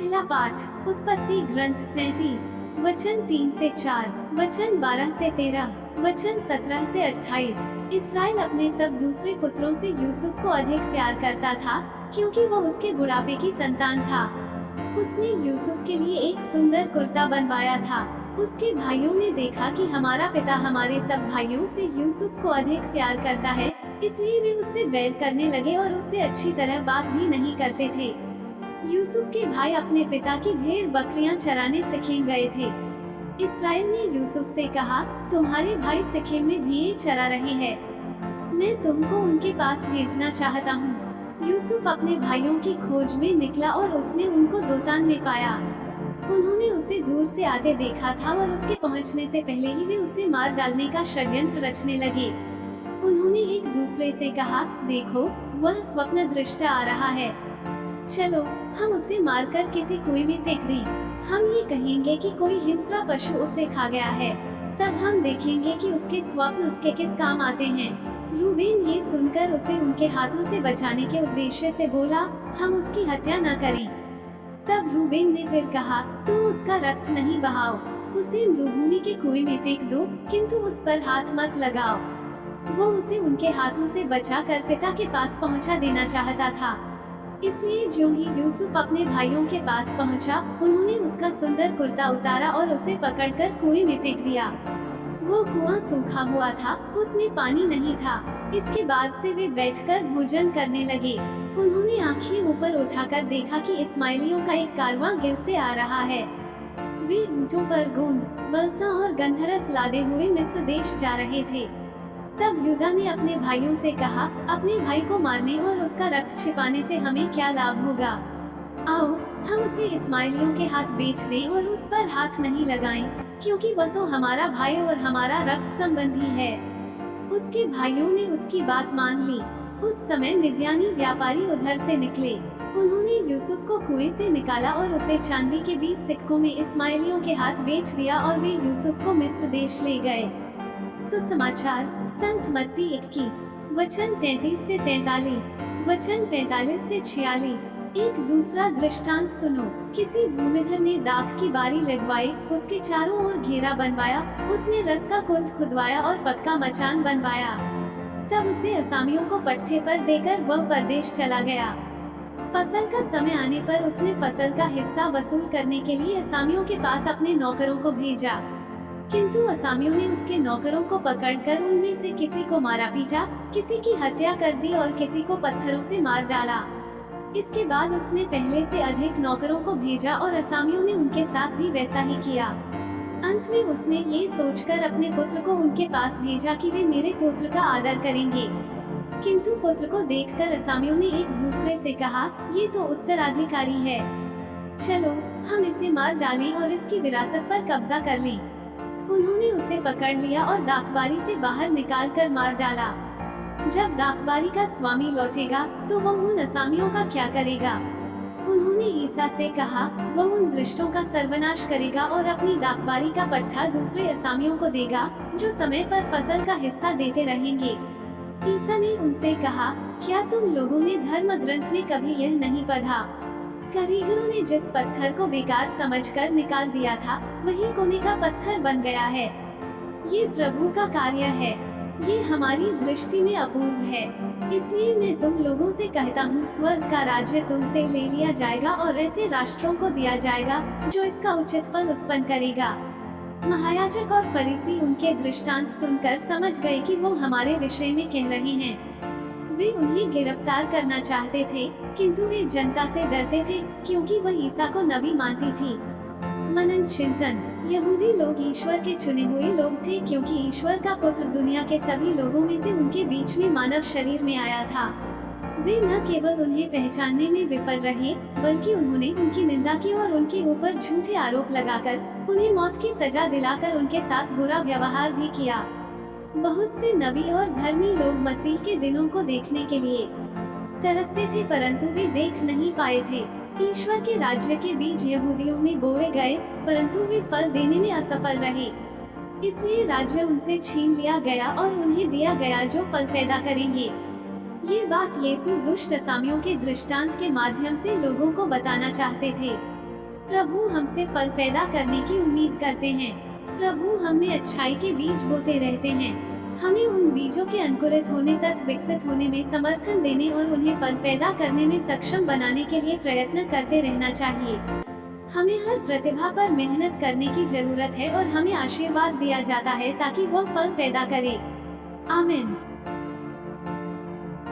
पहला पाठ उत्पत्ति ग्रंथ 37 वचन 3 से 4, वचन 12 से 13, वचन 17 से 28। इसराइल अपने सब दूसरे पुत्रों से यूसुफ को अधिक प्यार करता था, क्योंकि वो उसके बुढ़ापे की संतान था। उसने यूसुफ के लिए एक सुंदर कुर्ता बनवाया था। उसके भाइयों ने देखा कि हमारा पिता हमारे सब भाइयों से यूसुफ को अधिक प्यार करता है, इसलिए वे उससे बैर करने लगे और उससे अच्छी तरह बात भी नहीं करते थे। यूसुफ के भाई अपने पिता की भेड़ बकरियां चराने सिखेम गए थे। इसराइल ने यूसुफ से कहा, तुम्हारे भाई सिखेम में भेड़ चरा रहे हैं, मैं तुमको उनके पास भेजना चाहता हूँ। यूसुफ अपने भाइयों की खोज में निकला और उसने उनको दोतान में पाया। उन्होंने उसे दूर से आते देखा था और उसके पहुंचने से पहले ही वे उसे मार डालने का षड्यंत्र रचने लगे। उन्होंने एक दूसरे से कहा, देखो वह स्वप्न दृष्टा आ रहा है, चलो हम उसे मारकर किसी कुएं में फेंक दें। हम ये कहेंगे कि कोई हिंस्र पशु उसे खा गया है, तब हम देखेंगे कि उसके स्वप्न उसके किस काम आते हैं। रूबेन ये सुनकर उसे उनके हाथों से बचाने के उद्देश्य से बोला, हम उसकी हत्या न करें। तब रूबेन ने फिर कहा, तुम उसका रक्त नहीं बहाओ, उसे मरुभूमि के कुएं में फेंक दो, किंतु उस पर हाथ मत लगाओ। वो उसे उनके हाथों से बचाकर पिता के पास पहुंचा देना चाहता था। इसलिए जो ही यूसुफ अपने भाइयों के पास पहुंचा, उन्होंने उसका सुंदर कुर्ता उतारा और उसे पकड़कर कुएं में फेंक दिया। वो कुआं सूखा हुआ था, उसमें पानी नहीं था। इसके बाद से वे बैठकर भोजन करने लगे। उन्होंने आंखें ऊपर उठाकर देखा कि इस्माइलियों का एक कारवां गिल से आ रहा है। वे ऊंटों पर गोंद, बलसा और गंधरस लादे हुए मिस्र देश जा रहे थे। तब यूदा ने अपने भाइयों से कहा, अपने भाई को मारने और उसका रक्त छिपाने से हमें क्या लाभ होगा? आओ हम उसे इस्माइलियों के हाथ बेच दें और उस पर हाथ नहीं लगाएं, क्योंकि वह तो हमारा भाई और हमारा रक्त संबंधी है। उसके भाइयों ने उसकी बात मान ली। उस समय मिद्यानी व्यापारी उधर से निकले। उन्होंने यूसुफ को कुएं से निकाला और उसे चांदी के 20 सिक्कों में इस्माइलियों के हाथ बेच दिया और वे यूसुफ को मिस्र देश ले गए। सुसमाचार संत मत्ती 21 वचन 33 से 43, वचन 45 से 46। एक दूसरा दृष्टांत सुनो। किसी भूमिधर ने दाख की बारी लगवाई, उसके चारों ओर घेरा बनवाया, उसमें रस का कुंड खुदवाया और पक्का मचान बनवाया। तब उसे असामियों को पट्टे पर देकर वह परदेश चला गया। फसल का समय आने पर उसने फसल का हिस्सा वसूल करने के लिए असामियों के पास अपने नौकरों को भेजा, किंतु असामियों ने उसके नौकरों को पकड़कर उनमें से किसी को मारा पीटा, किसी की हत्या कर दी और किसी को पत्थरों से मार डाला। इसके बाद उसने पहले से अधिक नौकरों को भेजा और असामियों ने उनके साथ भी वैसा ही किया। अंत में उसने ये सोचकर अपने पुत्र को उनके पास भेजा कि वे मेरे पुत्र का आदर करेंगे। किंतु पुत्र को देखकर असामियों ने एक दूसरे से कहा, ये तो उत्तराधिकारी है, चलो हम इसे मार डालें और इसकी विरासत पर कब्जा कर लें। उन्होंने उसे पकड़ लिया और दाखबारी से बाहर निकालकर मार डाला। जब दाखबारी का स्वामी लौटेगा तो वह उन असामियों का क्या करेगा? उन्होंने ईसा से कहा, वह उन दुष्टों का सर्वनाश करेगा और अपनी दाखबारी का पट्टा दूसरे असामियों को देगा, जो समय पर फसल का हिस्सा देते रहेंगे। ईसा ने उनसे कहा, क्या तुम लोगों ने धर्म ग्रंथ में कभी यह नहीं पढ़ा? कारीगरों ने जिस पत्थर को बेकार समझकर निकाल दिया था, वही कोने का पत्थर बन गया है। ये प्रभु का कार्य है, ये हमारी दृष्टि में अपूर्व है। इसलिए मैं तुम लोगों से कहता हूँ, स्वर्ग का राज्य तुमसे ले लिया जाएगा और ऐसे राष्ट्रों को दिया जाएगा जो इसका उचित फल उत्पन्न करेगा। महायाजक और फरीसी उनके दृष्टांत सुनकर समझ गए कि वो हमारे विषय में कह रहे हैं। वे उन्हें गिरफ्तार करना चाहते थे, किंतु वे जनता से डरते थे, क्योंकि वह ईसा को नबी मानती थी। मनन चिंतन। यहूदी लोग ईश्वर के चुने हुए लोग थे, क्योंकि ईश्वर का पुत्र दुनिया के सभी लोगों में से उनके बीच में मानव शरीर में आया था। वे न केवल उन्हें पहचानने में विफल रहे, बल्कि उन्होंने उनकी निंदा की और उनके ऊपर झूठे आरोप लगाकर उन्हें मौत की सजा दिलाकर उनके साथ बुरा व्यवहार भी किया। बहुत से नबी और धर्मी लोग मसीह के दिनों को देखने के लिए तरसते थे, परंतु वे देख नहीं पाए थे। ईश्वर के राज्य के बीज यहूदियों में बोए गए, परंतु वे फल देने में असफल रहे। इसलिए राज्य उनसे छीन लिया गया और उन्हें दिया गया जो फल पैदा करेंगे। ये बात यीशु दुष्ट असामियों के दृष्टांत के माध्यम से लोगों को बताना चाहते थे। प्रभु हमसे फल पैदा करने की उम्मीद करते हैं। प्रभु हमें अच्छाई के बीज बोते रहते हैं। हमें उन बीजों के अंकुरित होने तक विकसित होने में समर्थन देने और उन्हें फल पैदा करने में सक्षम बनाने के लिए प्रयत्न करते रहना चाहिए। हमें हर प्रतिभा पर मेहनत करने की जरूरत है और हमें आशीर्वाद दिया जाता है ताकि वह फल पैदा करे। आमीन।